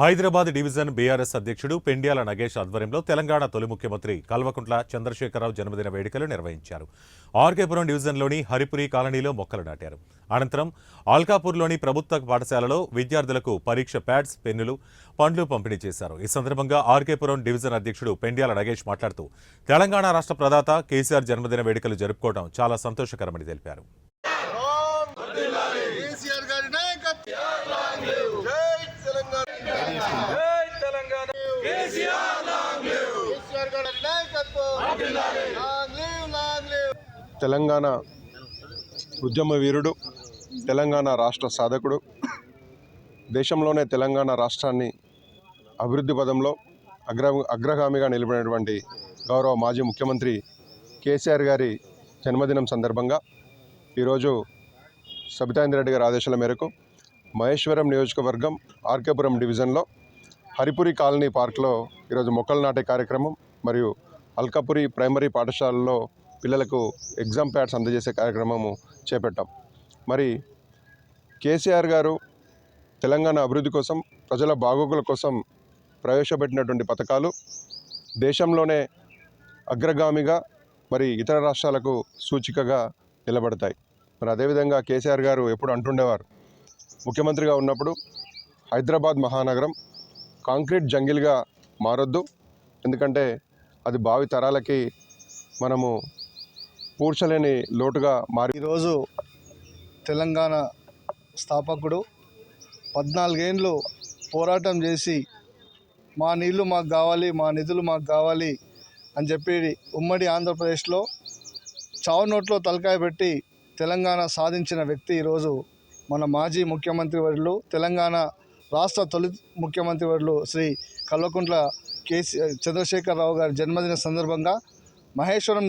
Hyderabad division BRS అధ్యక్షుడు పెండ్యాల నగేష్ ఆధ్వర్యంలో తెలంగాణ తొలి ముఖ్యమంత్రి కల్వకుంట్ల చంద్రశేఖరరావు జన్మదిన వేడుకలు నిర్వహించారు. ఆర్కేపురం డివిజన్లోని హరిపురి కాలనీలో మొక్కలు నాటారు. అనంతరం ఆల్కాపూర్లోని ప్రభుత్వ పాఠశాలలో విద్యార్థులకు పరీక్ష ప్యాడ్స్, పెన్నులు, పండ్లు పంపిణీ చేశారు. ఈ సందర్భంగా ఆర్కేపురం డివిజన్ అధ్యక్షుడు పెండ్యాల నగేష్ మాట్లాడుతూ తెలంగాణ రాష్ట్ర ప్రదాత కేసీఆర్ జన్మదిన వేడుకలు జరుపుకోవడం చాలా సంతోషకరమని తెలిపారు. తెలంగాణ ఉద్యమ వీరుడు, తెలంగాణ రాష్ట్ర సాధకుడు, దేశంలోనే తెలంగాణ రాష్ట్రాన్ని అభివృద్ధి పదంలో అగ్రగామిగా నిలబడినటువంటి గౌరవ మాజీ ముఖ్యమంత్రి కేసీఆర్ గారి జన్మదినం సందర్భంగా ఈరోజు సబితా ఇంద్రారెడ్డి గారి ఆదేశాల మేరకు మహేశ్వరం నియోజకవర్గం ఆర్కేపురం డివిజన్లో హరిపురి కాలనీ పార్క్లో ఈరోజు మొక్కలు నాటే కార్యక్రమం మరియు అల్కాపురి ప్రైమరీ పాఠశాలలో పిల్లలకు ఎగ్జామ్ ప్యాడ్స్ అందజేసే కార్యక్రమము చేపట్టాం. మరి కేసీఆర్ గారు తెలంగాణ అభివృద్ధి కోసం, ప్రజల బాగోగుల కోసం ప్రవేశపెట్టినటువంటి పథకాలు దేశంలోనే అగ్రగామిగా మరి ఇతర రాష్ట్రాలకు సూచికగా నిలబడతాయి. మరి అదేవిధంగా కేసీఆర్ గారు ఎప్పుడు అంటుండేవారు, ముఖ్యమంత్రిగా ఉన్నప్పుడు హైదరాబాద్ మహానగరం కాంక్రీట్ జంగిల్గా మారొద్దు, ఎందుకంటే అది భావి తరాలకి మనము పూడ్చలేని లోటుగా మారి. ఈరోజు తెలంగాణ స్థాపకుడు 14 ఏళ్ళు పోరాటం చేసి మా నీళ్లు మాకు కావాలి, మా నిధులు మాకు కావాలి అని చెప్పి ఉమ్మడి ఆంధ్రప్రదేశ్లో చావు నోట్లో తలకాయ పెట్టి తెలంగాణ సాధించిన వ్యక్తి ఈరోజు మన మాజీ ముఖ్యమంత్రి వర్యులు, తెలంగాణ రాష్ట్ర తొలి ముఖ్యమంత్రి వర్యులు శ్రీ కల్వకుంట్ల చంద్రశేఖరరావు గారి జన్మదిన సందర్భంగా మహేశ్వరం